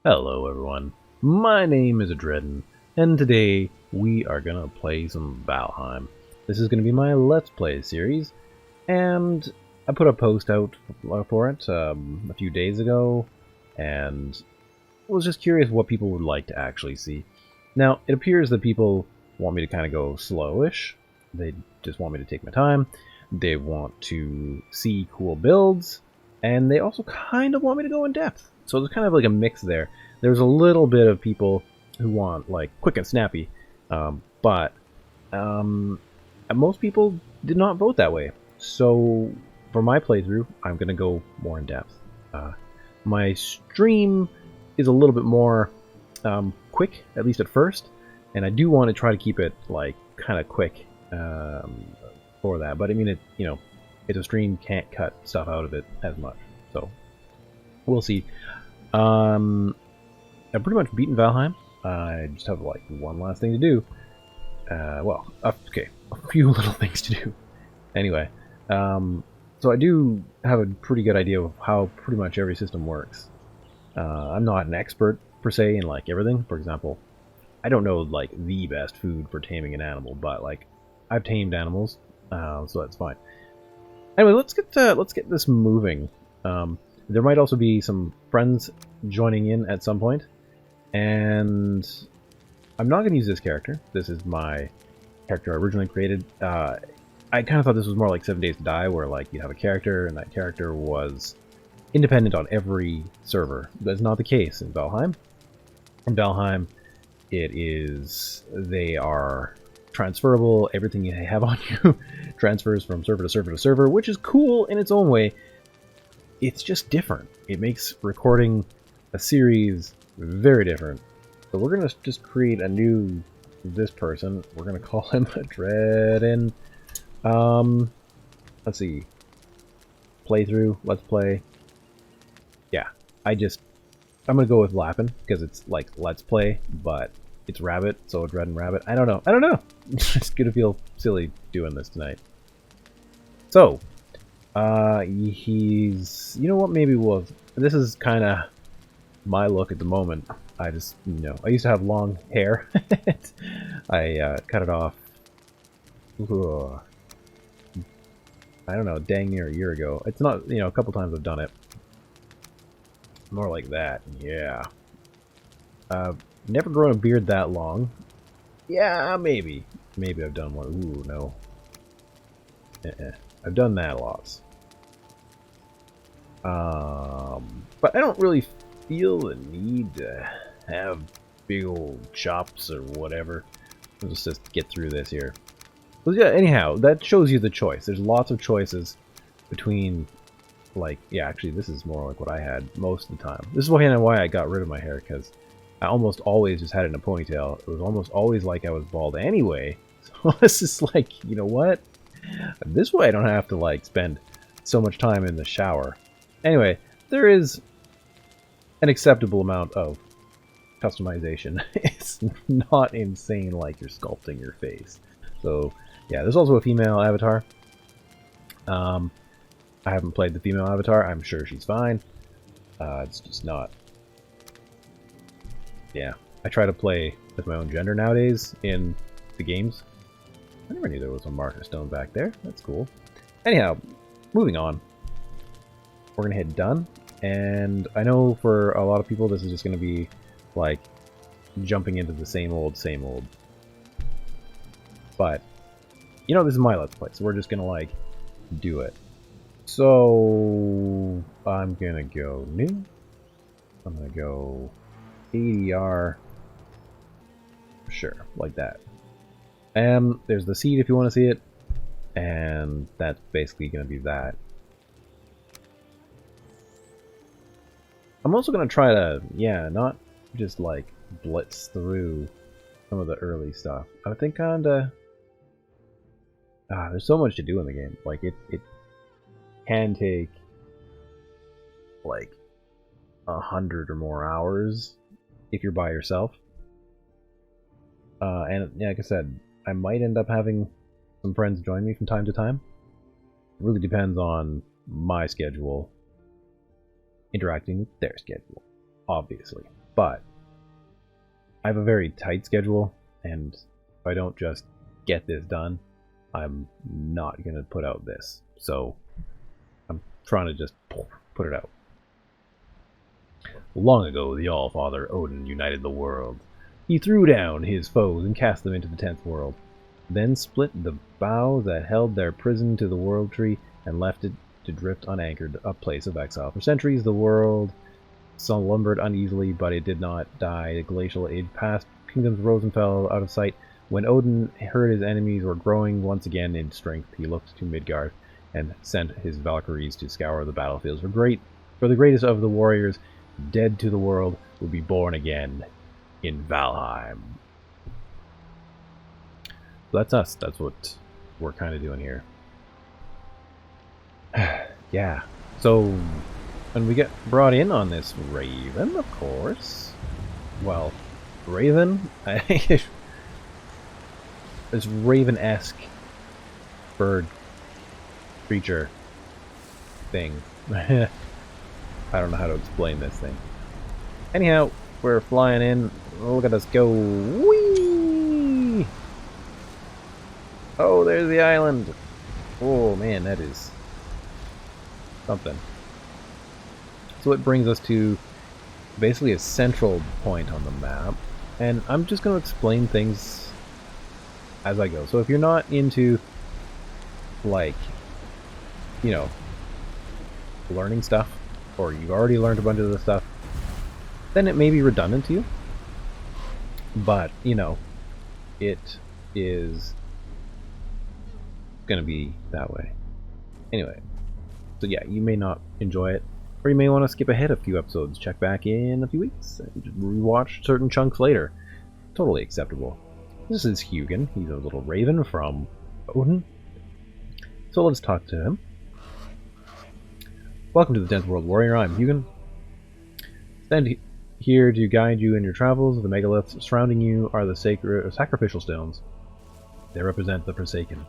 Hello everyone, my name is Adreden, and today we are gonna play some Valheim. This is gonna be my Let's Play series, and I put a post out for it a few days ago, and was just curious what people would like to actually see. Now, it appears that people want me to kind of go slowish, they just want me to take my time, they want to see cool builds, and they also kind of want me to go in depth. So there's kind of like a mix there. There's a little bit of people who want like quick and snappy, but most people did not vote that way. So for my playthrough, I'm going to go more in depth. My stream is a little bit more quick, at least at first, and I do want to try to keep it like kind of quick for that. But I mean, it's a stream, can't cut stuff out of it as much, so we'll see. I've pretty much beaten Valheim. I just have like one last thing to do. Okay, a few little things to do. Anyway, so I do have a pretty good idea of how pretty much every system works. I'm not an expert per se in like everything. For example, I don't know like the best food for taming an animal, but like I've tamed animals, so that's fine. Anyway, let's get this moving. There might also be some friends joining in at some point, and I'm not going to use this character. This is my character I originally created. I kind of thought this was more like 7 Days to Die, where like you have a character, and that character was independent on every server. That's not the case in Valheim. In Valheim, they are transferable. Everything you have on you transfers from server to server to server, which is cool in its own way. It's just different. It makes recording a series very different. So we're going to just create a new this person. We're going to call him Adreden. Let's see. Playthrough. Let's play. Yeah. I'm going to go with Lappin because it's like Let's Play, but it's Rabbit, so Adreden Rabbit. I don't know. It's just going to feel silly doing this tonight. So, he's, you know what, maybe this is kind of my look at the moment. I just, I used to have long hair. I cut it off, I don't know, dang near a year ago. It's not, a couple times I've done it. More like that, yeah. Never grown a beard that long. Yeah, maybe I've done one. Ooh, no. I've done that lots. But I don't really feel the need to have big old chops or whatever. Let's just get through this here. But yeah, anyhow, that shows you the choice. There's lots of choices between, like, yeah, actually, this is more like what I had most of the time. This is why I got rid of my hair, because I almost always just had it in a ponytail. It was almost always like I was bald anyway. So it's just like, you know what? This way I don't have to like spend so much time in the shower. Anyway, there is an acceptable amount of customization. It's not insane like you're sculpting your face. So yeah, there's also a female avatar. I haven't played the female avatar. I'm sure she's fine. It's just not. Yeah, I try to play with my own gender nowadays in the games. I never knew there was a marker stone back there. That's cool. Anyhow, moving on. We're going to hit done. And I know for a lot of people this is just going to be like jumping into the same old. But, this is my Let's Play. So we're just going to like do it. So I'm going to go new. I'm going to go ADR. Sure, like that. There's the seed if you want to see it, and that's basically going to be that. I'm also going to try to, not just like blitz through some of the early stuff. I think kinda, there's so much to do in the game. Like it can take like 100 or more hours if you're by yourself. And yeah, like I said, I might end up having some friends join me from time to time. It really depends on my schedule interacting with their schedule, obviously. but I have a very tight schedule, and if I don't just get this done, I'm not going to put out this. So I'm trying to just put it out. Long ago, the All-Father Odin united the world. He threw down his foes and cast them into the 10th world, then split the boughs that held their prison to the world tree and left it to drift unanchored, a place of exile. For centuries, the world slumbered uneasily, but it did not die. The glacial age passed, kingdoms rose and fell out of sight. When Odin heard his enemies were growing once again in strength, he looked to Midgard and sent his Valkyries to scour the battlefields. For the greatest of the warriors, dead to the world, would be born again in Valheim. So that's us. That's what we're kind of doing here. Yeah. So when we get brought in on this Raven, of course. Well, Raven, this Raven-esque bird creature thing. I don't know how to explain this thing. Anyhow, we're flying in. Look at us go. Whee! Oh, there's the island. Oh man, that is something. So it brings us to basically a central point on the map, and I'm just going to explain things as I go. So if you're not into, like, you know, learning stuff, or you've already learned a bunch of the stuff, then it may be redundant to you. But, you know, it is going to be that way. Anyway, so yeah, you may not enjoy it, or you may want to skip ahead a few episodes, check back in a few weeks, and rewatch certain chunks later. Totally acceptable. This is Hugin. He's a little raven from Odin. So let's talk to him. Welcome to the 10th World Warrior. I'm Hugin. Stand here to guide you in your travels. The megaliths surrounding you are the Sacrificial Stones. They represent the Forsaken,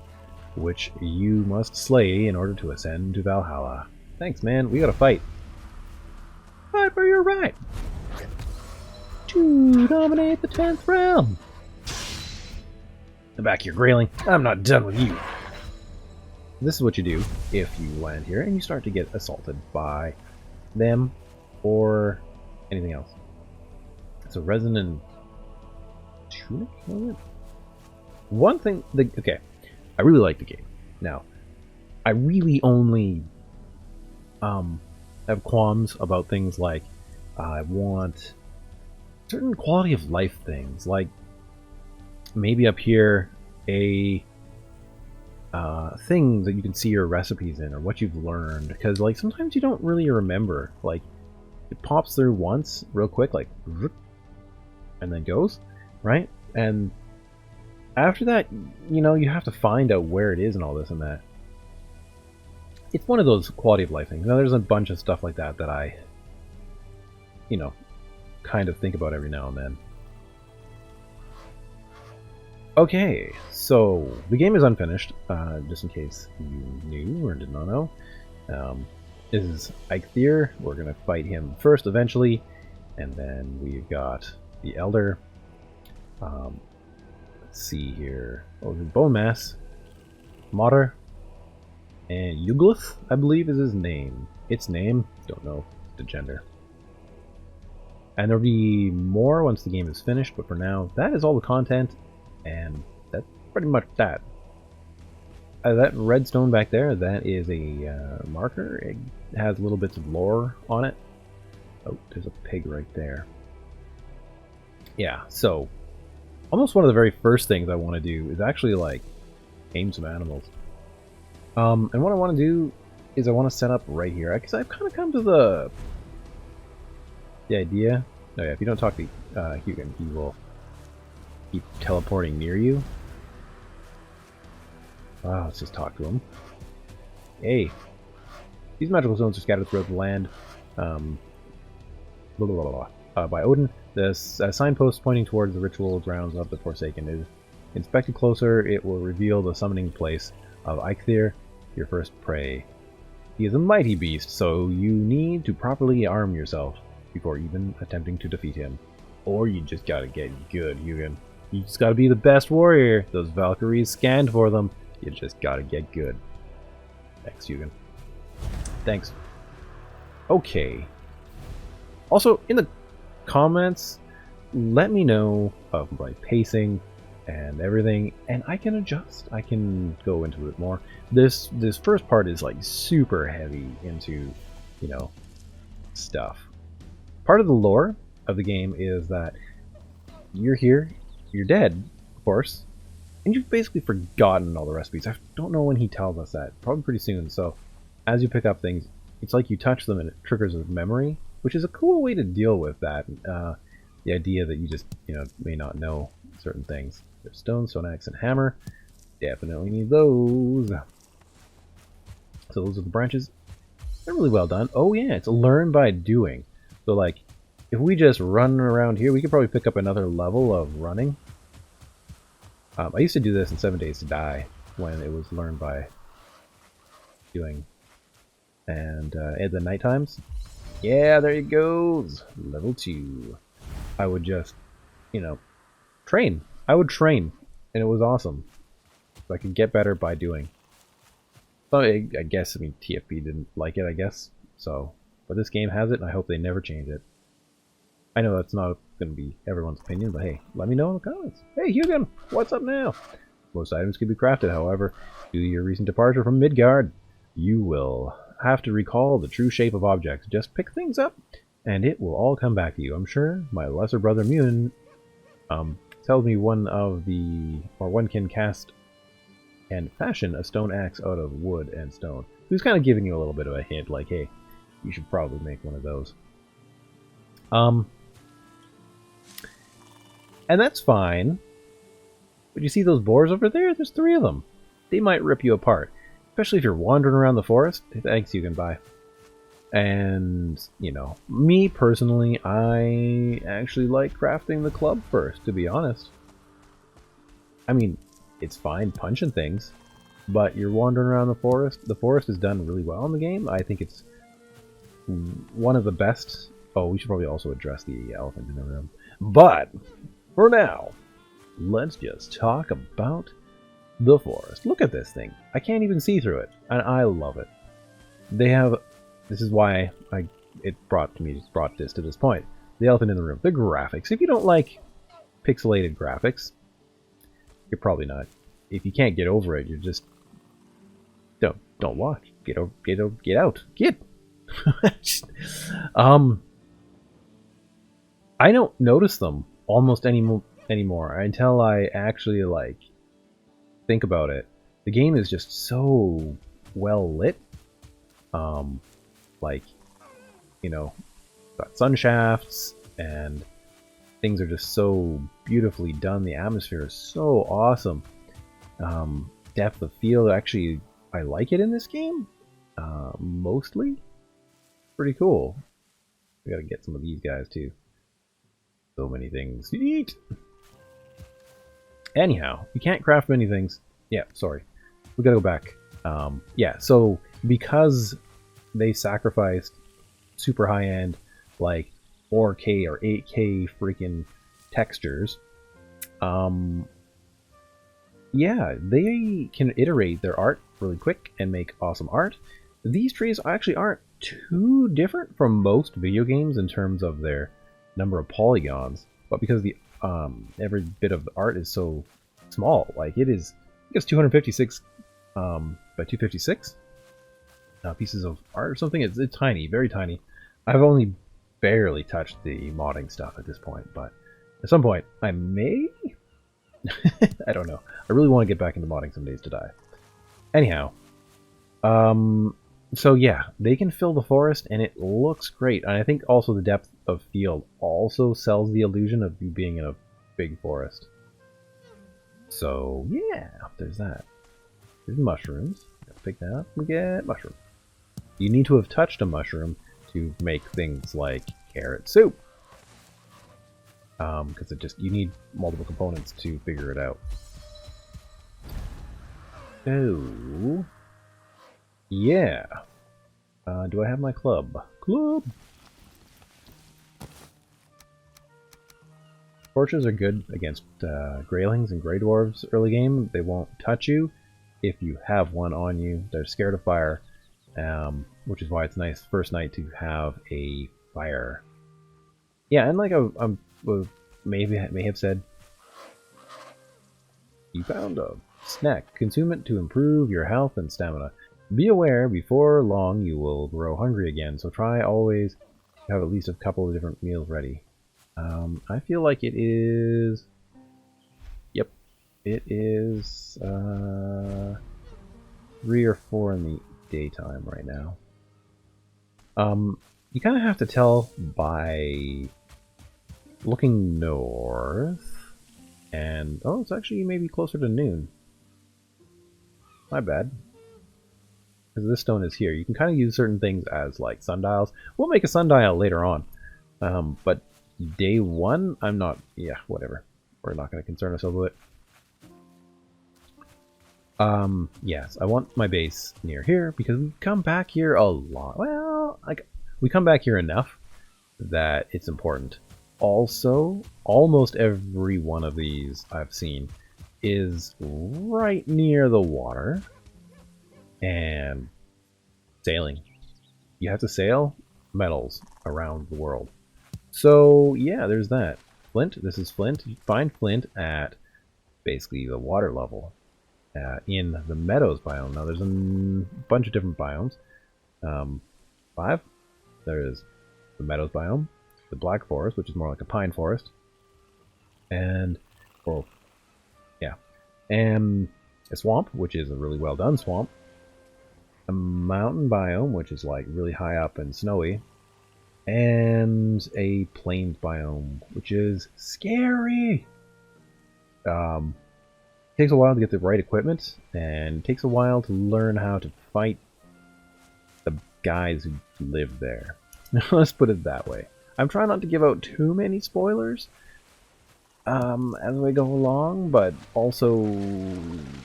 which you must slay in order to ascend to Valhalla. Thanks, man. We gotta fight. Fight for your right to dominate the 10th realm. Back your grayling. I'm not done with you. This is what you do if you land here and you start to get assaulted by them or anything else. So resonant tunic? One thing, okay, I really like the game. Now, I really only have qualms about things like I want certain quality of life things, like maybe up here a thing that you can see your recipes in or what you've learned, because like sometimes you don't really remember. Like it pops through once real quick, like, and then goes, right? And after that, you know, you have to find out where it is and all this and that. It's one of those quality of life things. Now there's a bunch of stuff like that that I, you know, kind of think about every now and then. Okay, so the game is unfinished, just in case you knew or did not know. This is Eikthyr. We're going to fight him first eventually, and then we've got the Elder. Let's see here. Oh, the Bone Mass, Motter, and Yuglith, I believe is his name. Its name, don't know the gender. And there'll be more once the game is finished, but for now, that is all the content. And that's pretty much that. That redstone back there, that is a marker. It has little bits of lore on it. Oh, there's a pig right there. Yeah, so almost one of the very first things I want to do is actually like aim some animals. And what I want to do is I want to set up right here, because I've kind of come to the idea. Oh yeah, if you don't talk to Hugin, he will keep teleporting near you. Let's just talk to him. Hey, these magical stones are scattered throughout the land. By Odin, the signpost pointing towards the ritual grounds of the Forsaken is inspected closer. It will reveal the summoning place of Eikthyr, your first prey. He is a mighty beast, so you need to properly arm yourself. before even attempting to defeat him. Or you just gotta get good, Hugin. You just gotta be the best warrior. Those Valkyries scanned for them. You just gotta get good. Thanks, Hugin. Thanks. Okay. Also, in the comments, let me know of my pacing and everything, and I can adjust. I can go into it more. This first part is like super heavy into, you know, stuff. Part of the lore of the game is that you're here, you're dead, of course, and you've basically forgotten all the recipes. I don't know when he tells us that. Probably pretty soon. So as you pick up things, it's like you touch them and it triggers a memory, which is a cool way to deal with that. The idea that you just, you know, may not know certain things. There's stone, stone axe, and hammer. Definitely need those. So those are the branches. They're really well done. Oh yeah, it's learn by doing. So like, if we just run around here, we could probably pick up another level of running. I used to do this in 7 Days to Die when it was learned by doing. And at the night times, yeah, there it goes. Level 2. I would just, you know, train. I would train, and it was awesome. So I could get better by doing. But I guess, I mean, TFP didn't like it, I guess. So, but this game has it, and I hope they never change it. I know that's not going to be everyone's opinion, but hey, let me know in the comments. Hey, Hugin, what's up now? Most items can be crafted, however. Due to your recent departure from Midgard, you will have to recall the true shape of objects. Just pick things up, and it will all come back to you. I'm sure my lesser brother Mune tells me one can cast and fashion a stone axe out of wood and stone. He's kind of giving you a little bit of a hint, like, hey, you should probably make one of those. And that's fine. But you see those boars over there? There's 3 of them. They might rip you apart. Especially if you're wandering around the forest. Thanks, you can buy. And, you know, me personally, I actually like crafting the club first, to be honest. I mean, it's fine punching things, but you're wandering around the forest. The forest is done really well in the game. I think it's one of the best. Oh, we should probably also address the elephant in the room. But, for now, let's just talk about the forest. Look at this thing. I can't even see through it, and I love it. They have... This is why it brought this to this point. The elephant in the room. The graphics. If you don't like pixelated graphics, you're probably not. If you can't get over it, you're just... Don't watch. Get out. Get! I don't notice them almost anymore until I actually like think about it. The game is just so well lit. Like, you know, got sun shafts and things are just so beautifully done. The atmosphere is so awesome. Depth of field, actually, I like it in this game. Mostly. Pretty cool. We gotta get some of these guys too. So many things to eat. Anyhow, you can't craft many things. Yeah, sorry. We gotta go back. Yeah, so because they sacrificed super high-end, like 4K or 8K freaking textures, yeah, they can iterate their art really quick and make awesome art. These trees actually aren't too different from most video games in terms of their number of polygons, but because the every bit of the art is so small, like it is, I guess 256 by 256 pieces of art or something. It's tiny, very tiny. I've only barely touched the modding stuff at this point, but at some point I may. I don't know. I really want to get back into modding some Days to Die. Anyhow, so yeah, they can fill the forest and it looks great. And I think also the depth of field also sells the illusion of you being in a big forest. So yeah, there's that. There's mushrooms. Pick that up and get mushroom. You need to have touched a mushroom to make things like carrot soup. Because you need multiple components to figure it out. Oh, yeah. Do I have my club? Club. Torches are good against Greylings and Grey Dwarves early game. They won't touch you if you have one on you. They're scared of fire, which is why it's nice first night to have a fire. Yeah, and like I may have said, you found a snack. Consume it to improve your health and stamina. Be aware, before long you will grow hungry again, so try always to have at least a couple of different meals ready. I feel like it is... Yep, it is 3 or 4 in the daytime right now. You kind of have to tell by looking north, and oh, it's actually maybe closer to noon. My bad. Because this stone is here. You can kind of use certain things as like sundials. We'll make a sundial later on. But day 1, I'm not... Yeah, whatever. We're not going to concern ourselves with it. Yes, I want my base near here because we come back here a lot. Well, like, we come back here enough that it's important. Also, almost every one of these I've seen is right near the water. And sailing. You have to sail metals around the world. So yeah, there's that. Flint, this is Flint. You find Flint at basically the water level in the meadows biome. Now there's a bunch of different biomes. 5. There's the meadows biome, the black forest, which is more like a pine forest, and and a swamp, which is a really well done swamp. A mountain biome, which is like really high up and snowy, and a plains biome, which is scary. Takes a while to get the right equipment, and takes a while to learn how to fight the guys who live there. Let's put it that way. I'm trying not to give out too many spoilers as we go along, but also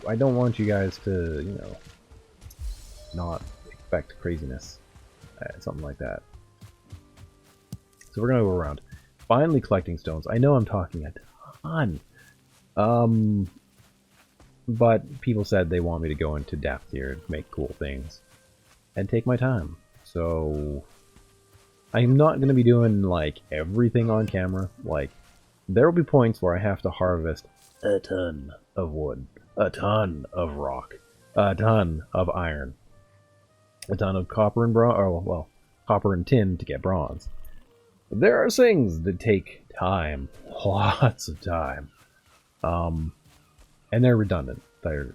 I don't want you guys to, you know, not expect craziness, something like that. So we're gonna go around, finally collecting stones. I know I'm talking a ton, but people said they want me to go into depth here, make cool things, and take my time. So I'm not going to be doing like everything on camera. Like, there will be points where I have to harvest a ton of wood, a ton of rock, a ton of iron, a ton of copper and bronze, or well, copper and tin to get bronze. There are things that take time, lots of time, and they're redundant. They're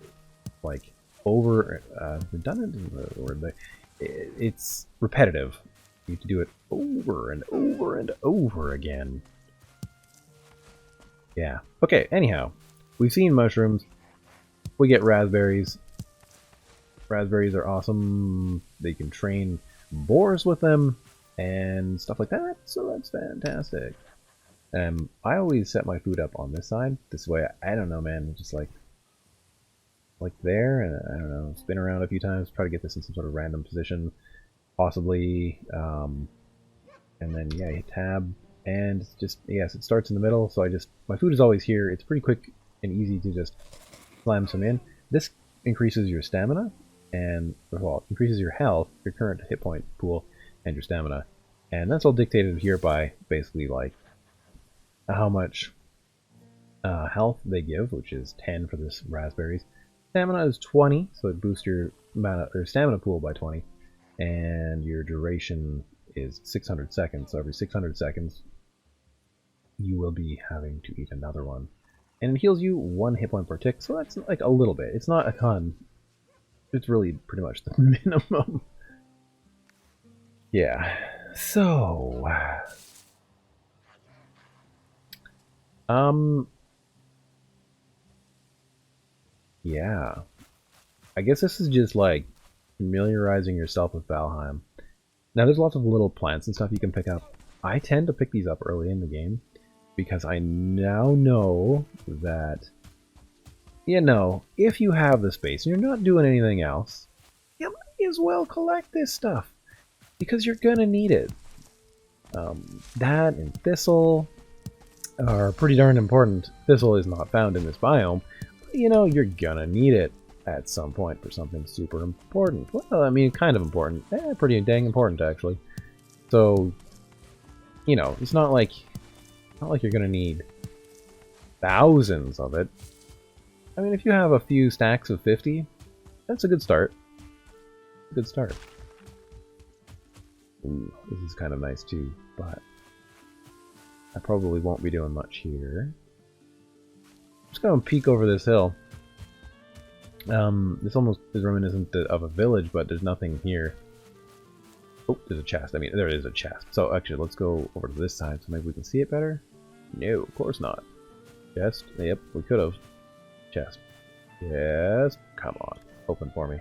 like redundant is the word. It's repetitive. You have to do it over and over and over again. Yeah. Okay, anyhow. We've seen mushrooms. We get raspberries. Raspberries are awesome. They can train boars with them and stuff like that, so that's fantastic. I always set my food up on this side. This way, I don't know, man, just like there, and I don't know, spin around a few times, try to get this in some sort of random position, possibly, and then, yeah, hit tab, and it's just, yes, it starts in the middle, so my food is always here. It's pretty quick and easy to just slam some in. This increases your stamina, and, well, increases your health, your current hit point pool, and your stamina, and that's all dictated here by, basically, like, how much health they give, which is 10 for this raspberries. Stamina is 20, so it boosts your stamina pool by 20, and your duration is 600 seconds. So every 600 seconds, you will be having to eat another one, and it heals you 1 hit point per tick. So that's like a little bit. It's not a ton. It's really pretty much the minimum. Yeah. So. Yeah. I guess this is just like familiarizing yourself with Valheim. Now there's lots of little plants and stuff you can pick up. I tend to pick these up early in the game because I now know that, you know, if you have the space and you're not doing anything else, you might as well collect this stuff because you're gonna need it. That and thistle, are pretty darn important. Thistle is not found in this biome. You know, you're gonna need it at some point for something super important. Well, I mean, kind of important. Pretty dang important, actually. So, you know, it's not like you're gonna need thousands of it. I mean, if you have a few stacks of 50, that's a good start. Good start. Ooh, this is kind of nice too, but I probably won't be doing much here. I'm just gonna peek over this hill. This almost is reminiscent of a village, but there's nothing here. Oh, there's a chest. I mean, there is a chest. So actually, let's go over to this side so maybe we can see it better. No, of course not. Chest? Yep, we could have. Chest. Yes. Come on. Open for me.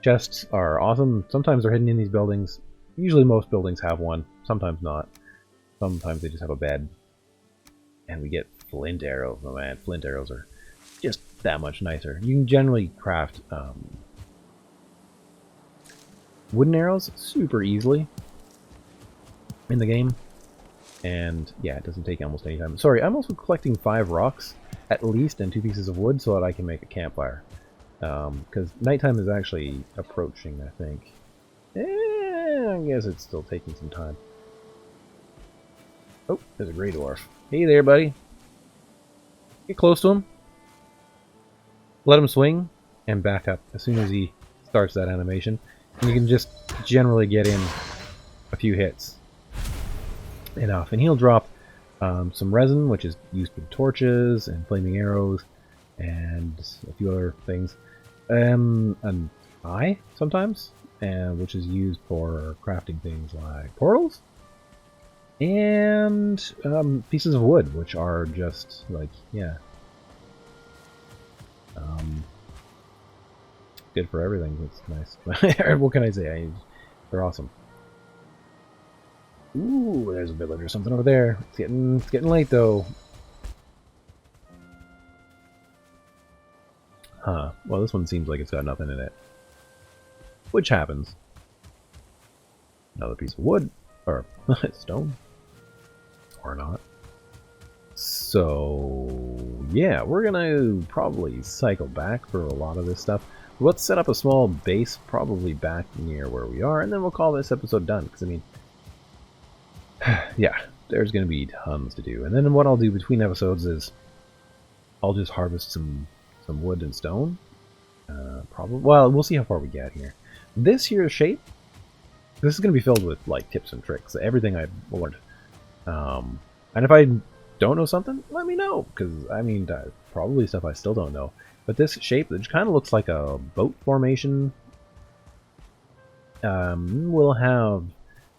Chests are awesome. Sometimes they're hidden in these buildings. Usually most buildings have one. Sometimes not. Sometimes they just have a bed. And we get flint arrows. Oh man, flint arrows are just that much nicer. You can generally craft wooden arrows super easily in the game. And yeah, it doesn't take almost any time. Sorry, I'm also collecting 5 rocks at least and 2 pieces of wood so that I can make a campfire. Because nighttime is actually approaching, I think. I guess it's still taking some time. Oh, there's a grey dwarf. Hey there, buddy. Get close to him. Let him swing and back up as soon as he starts that animation. And you can just generally get in a few hits. Enough. And he'll drop some resin, which is used for torches and flaming arrows and a few other things. An eye, sometimes, which is used for crafting things like portals. And pieces of wood, which are just like, yeah. Good for everything. It's nice. What can I say? They're awesome. Ooh, there's a village or something over there. It's getting late though. Huh. Well, this one seems like it's got nothing in it. Which happens. Another piece of wood. Or stone. Or not. So, yeah, we're gonna probably cycle back for a lot of this stuff. Let's set up a small base, probably back near where we are, and then we'll call this episode done. Because, I mean, yeah, there's gonna be tons to do. And then what I'll do between episodes is I'll just harvest some wood and stone. Probably. Well, we'll see how far we get here. This here shape, this is going to be filled with like tips and tricks, everything I've learned. And if I don't know something, let me know, because I mean, probably stuff I still don't know. But this shape, it kind of looks like a boat formation. Will have,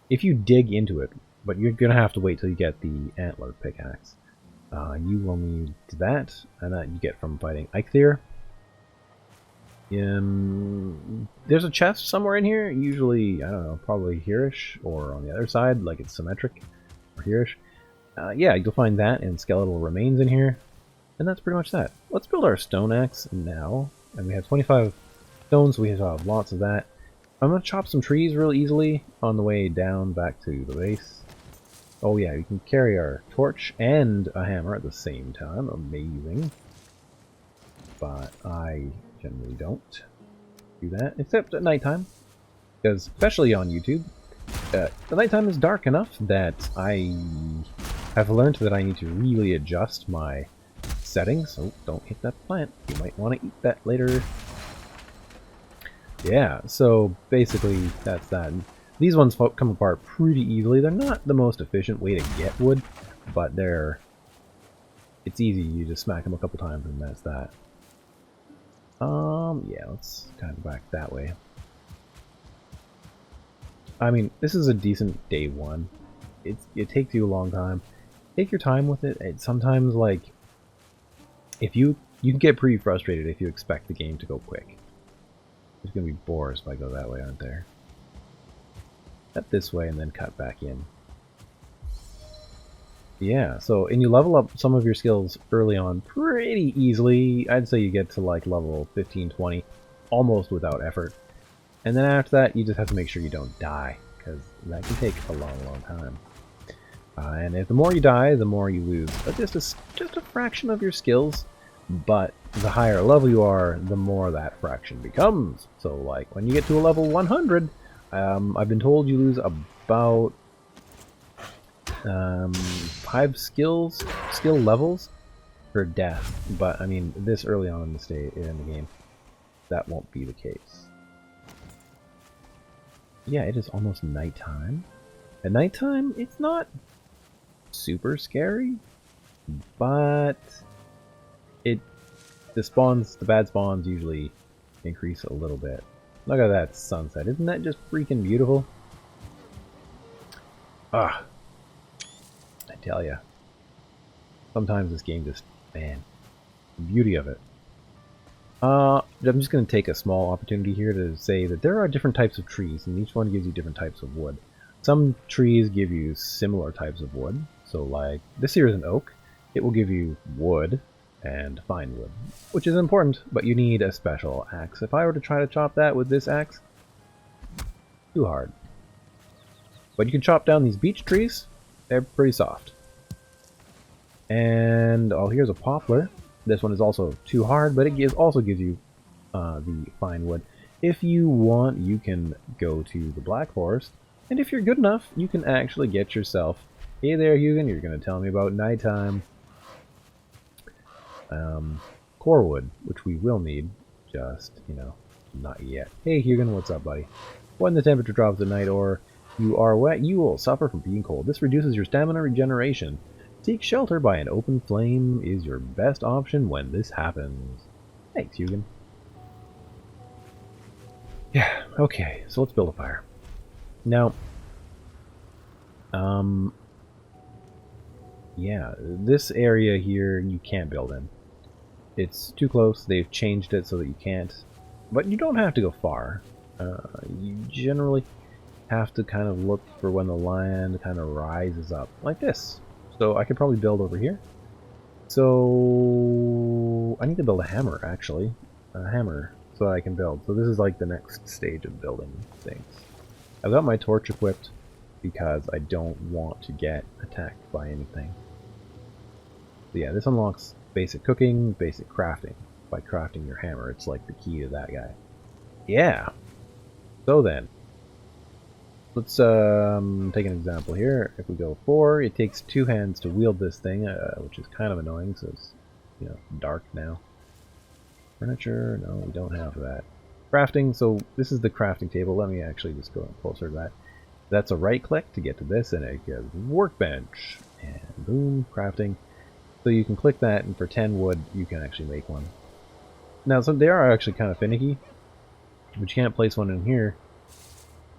if you dig into it, but you're going to have to wait till you get the antler pickaxe. You will need that, and that you get from fighting Eikthyr. There's a chest somewhere in here, usually, I don't know, probably hereish, or on the other side, like it's symmetric, or hereish. Yeah, you'll find that and skeletal remains in here, and that's pretty much that. Let's build our stone axe now, and we have 25 stones, so we have lots of that. I'm going to chop some trees real easily on the way down back to the base. Oh yeah, we can carry our torch and a hammer at the same time. Amazing. But I generally don't do that, except at nighttime. Because, especially on YouTube, the nighttime is dark enough that I have learned that I need to really adjust my settings. So don't hit that plant. You might want to eat that later. Yeah, so basically that's that. These ones come apart pretty easily. They're not the most efficient way to get wood, but it's easy. You just smack them a couple times and that's that. Yeah, let's kind of back that way. I mean, this is a decent day one. It takes you a long time. Take your time with it. It's sometimes like, if you can get pretty frustrated if you expect the game to go quick. There's gonna be boars if I go that way, aren't there? Cut this way and then cut back in. Yeah, so, and you level up some of your skills early on pretty easily. I'd say you get to like level 15, 20, almost without effort. And then after that, you just have to make sure you don't die, because that can take a long, long time. And if the more you die, the more you lose. Just a fraction of your skills, but the higher level you are, the more that fraction becomes. So like when you get to a level 100, I've been told you lose about 5 skill levels for death. But I mean, this early on in the game, that won't be the case. Yeah, it is almost nighttime. At nighttime, it's not super scary, but the bad spawns usually increase a little bit. Look at that sunset. Isn't that just freaking beautiful? Ah, I tell ya. Sometimes this game just, man, the beauty of it. I'm just going to take a small opportunity here to say that there are different types of trees, and each one gives you different types of wood. Some trees give you similar types of wood. So like, this here is an oak. It will give you wood and fine wood, which is important, but you need a special axe. If I were to try to chop that with this axe, too hard. But you can chop down these beech trees. They're pretty soft. And, oh, here's a poplar. This one is also too hard, but it also gives you the fine wood. If you want, you can go to the Black Forest, and if you're good enough, you can actually get yourself... Hey there, Hugin, you're going to tell me about nighttime. Core wood, which we will need, just, you know, not yet. Hey, Hugin, what's up, buddy? When the temperature drops at night or you are wet, you will suffer from being cold. This reduces your stamina regeneration. Seek shelter by an open flame is your best option when this happens. Thanks, Hugin. Yeah, okay, so let's build a fire. Now, yeah, this area here you can't build in. It's too close. They've changed it so that you can't. But you don't have to go far. You generally have to kind of look for when the land kind of rises up, like this. So I could probably build over here. So I need to build a hammer, actually. A hammer, so that I can build. So this is like the next stage of building things. I've got my torch equipped because I don't want to get attacked by anything. So yeah, this unlocks basic cooking, basic crafting. By crafting your hammer, it's like the key to that guy. Yeah. So then, let's take an example here. If we go 4, it takes 2 hands to wield this thing, which is kind of annoying, so it's, you know, dark now. Furniture, no, we don't have that. Crafting, so this is the crafting table. Let me actually just go closer to that. That's a right click to get to this, and it gives workbench. And boom, crafting. So you can click that, and for 10 wood, you can actually make one. Now, so they are actually kind of finicky, but you can't place one in here.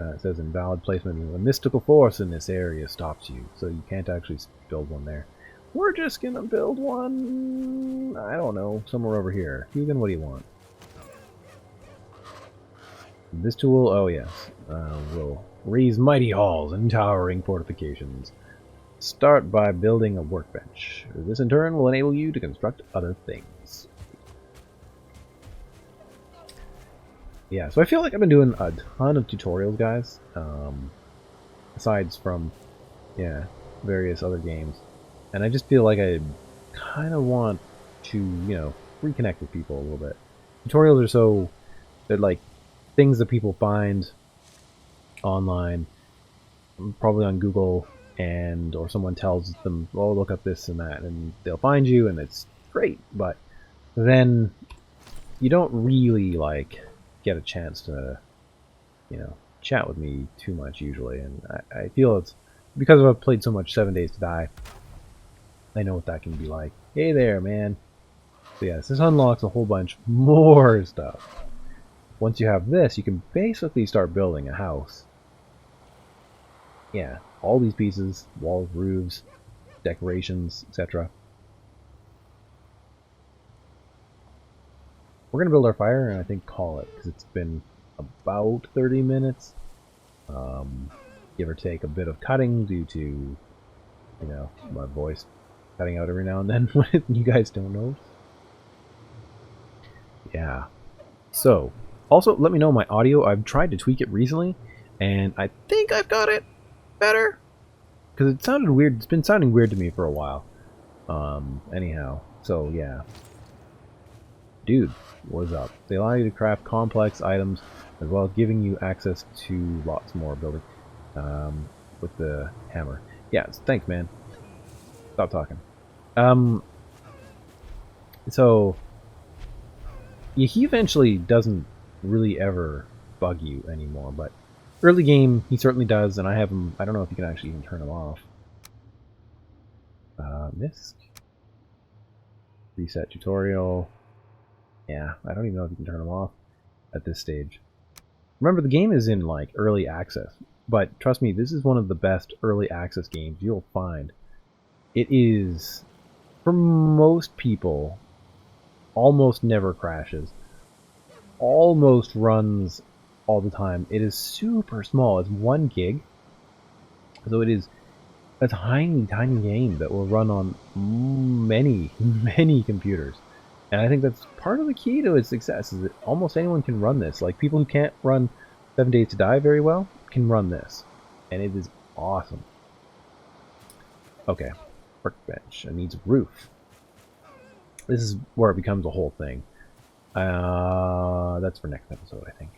It says invalid placement. A mystical force in this area stops you, so you can't actually build one there. We're just gonna build one, I don't know, somewhere over here. Hugin, what do you want? This tool, oh yes, will raise mighty halls and towering fortifications. Start by building a workbench. This in turn will enable you to construct other things. Yeah, so I feel like I've been doing a ton of tutorials, guys. Aside from, yeah, various other games. And I just feel like I kind of want to, you know, reconnect with people a little bit. Tutorials are so, they're like things that people find online, probably on Google, and or someone tells them, oh, look up this and that, and they'll find you, and it's great. But then you don't really like get a chance to, you know, chat with me too much usually, and I feel it's because I've played so much 7 Days to Die. I know what that can be like. Hey there, man. So yes, this unlocks a whole bunch more stuff. Once you have this, you can basically start building a house. Yeah, all these pieces, walls, roofs, decorations, etc. We're going to build our fire and I think call it, because it's been about 30 minutes. Give or take a bit of cutting due to, you know, my voice cutting out every now and then when you guys don't know. Yeah. So, also let me know my audio. I've tried to tweak it recently, and I think I've got it better. because it sounded weird. It's been sounding weird to me for a while. Anyhow, so yeah. Dude, what's up? They allow you to craft complex items as well as giving you access to lots more building with the hammer. Yeah, thanks, man. Stop talking. So he eventually doesn't really ever bug you anymore, but early game he certainly does, and I have him. I don't know if you can actually even turn him off. Misc. Reset tutorial. Yeah, I don't even know if you can turn them off at this stage. Remember, the game is in like early access, but trust me, this is one of the best early access games you'll find. It is, for most people, almost never crashes, almost runs all the time. It is super small. It's 1 gig, so it is a tiny, tiny game that will run on many, many computers. And I think that's part of the key to its success, is that almost anyone can run this. Like, people who can't run 7 Days to Die very well can run this. And it is awesome. Okay, workbench. It needs a roof. This is where it becomes a whole thing. That's for next episode, I think.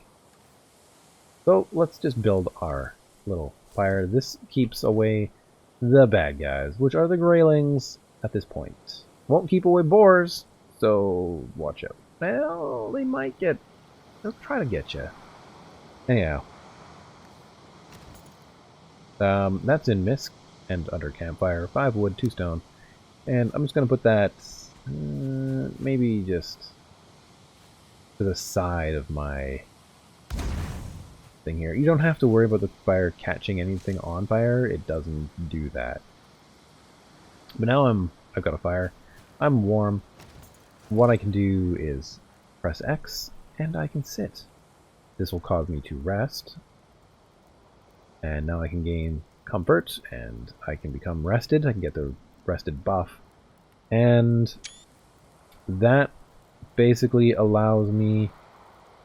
So, let's just build our little fire. This keeps away the bad guys, which are the Greylings at this point. Won't keep away boars, so watch out. Well, they might get... they'll try to get you. Anyhow. That's in Misc and under campfire. 5 wood, 2 stone. And I'm just going to put that maybe just to the side of my thing here. You don't have to worry about the fire catching anything on fire. It doesn't do that. But now I've got a fire. I'm warm. What I can do is press X and I can sit. This will cause me to rest. And now I can gain comfort and I can become rested. I can get the rested buff. And that basically allows me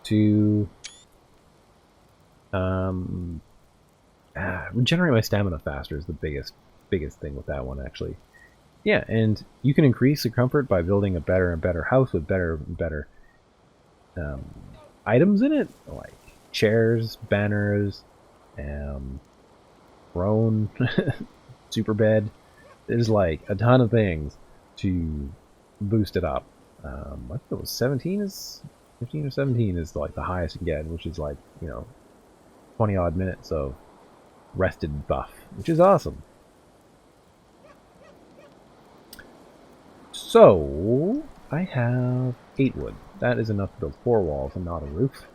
to regenerate my stamina faster is the biggest thing with that one, actually. Yeah, and you can increase the comfort by building a better and better house with better and better items in it, like chairs, banners, throne, super bed. There's like a ton of things to boost it up. I think it was 15 or 17 is like the highest you can get, which is like, 20 odd minutes of rested buff, which is awesome. So I have 8 wood. That is enough to build 4 walls and not a roof.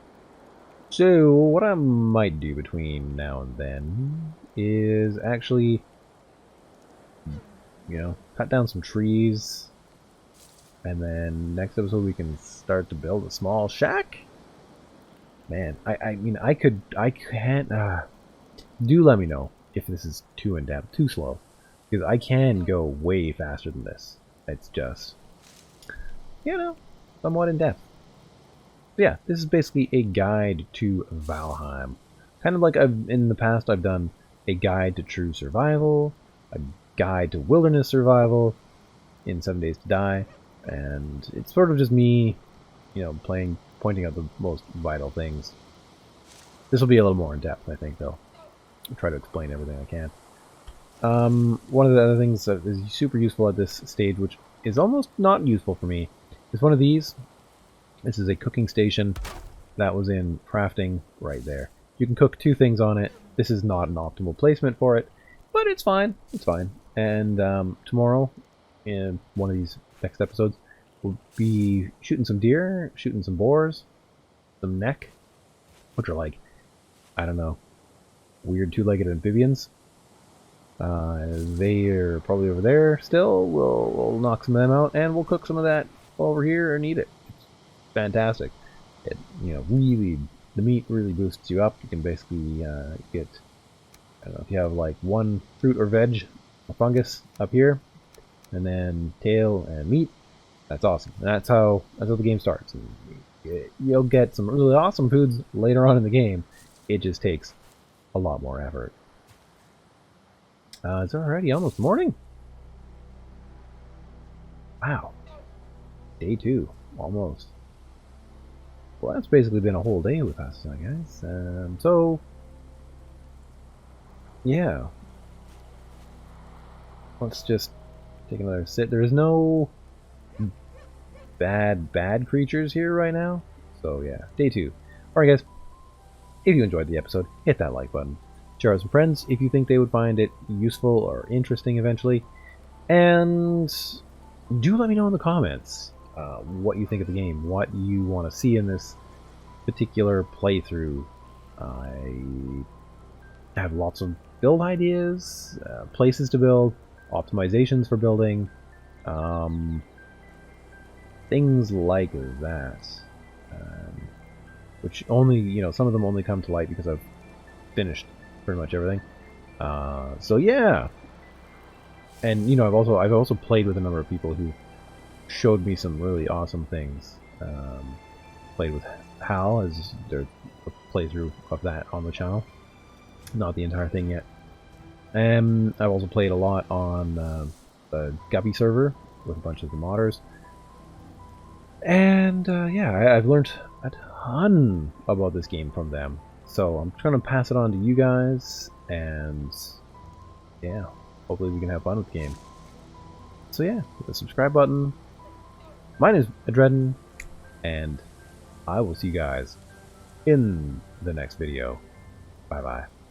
So what I might do between now and then is actually, cut down some trees, and then next episode we can start to build a small shack. Man, I can't. Do let me know if this is too in depth, too slow, because I can go way faster than this. It's just, somewhat in depth. But yeah, this is basically a guide to Valheim. Kind of like in the past I've done a guide to true survival, a guide to wilderness survival in 7 Days to Die, and it's sort of just me, pointing out the most vital things. This will be a little more in depth, I think, though. I'll try to explain everything I can. One of the other things that is super useful at this stage, which is almost not useful for me, is one of these. This is a cooking station that was in crafting right there. You can cook 2 things on it. This is not an optimal placement for it, but it's fine. It's fine. And tomorrow, in one of these next episodes, we'll be shooting some deer, shooting some boars, some neck, which are like, I don't know, weird 2-legged amphibians. They are probably over there still. We'll knock some of them out, and we'll cook some of that over here and eat it. It's fantastic. It, really, the meat really boosts you up. You can basically get, I don't know, if you have like 1 fruit or veg, a fungus up here, and then tail and meat. That's awesome. And that's how the game starts. And you'll get some really awesome foods later on in the game. It just takes a lot more effort. It's already almost morning. Wow. Day 2. Almost. Well, that's basically been a whole day with us, I guess. So, yeah. Let's just take another sit. There's no bad creatures here right now. So, yeah. Day 2. Alright, guys. If you enjoyed the episode, hit that like button. Share it with some friends if you think they would find it useful or interesting eventually. And do let me know in the comments what you think of the game, what you want to see in this particular playthrough. I have lots of build ideas, places to build, optimizations for building, things like that. Which only, some of them only come to light because I've finished pretty much everything. So yeah. And I've also played with a number of people who showed me some really awesome things. Played with Hal as their playthrough of that on the channel. Not the entire thing yet. And I've also played a lot on the Guppy server with a bunch of the modders. And yeah, I've learned a ton about this game from them. So I'm trying to pass it on to you guys, and yeah, hopefully we can have fun with the game. So yeah, hit the subscribe button. Mine is Adreden, and I will see you guys in the next video. Bye bye.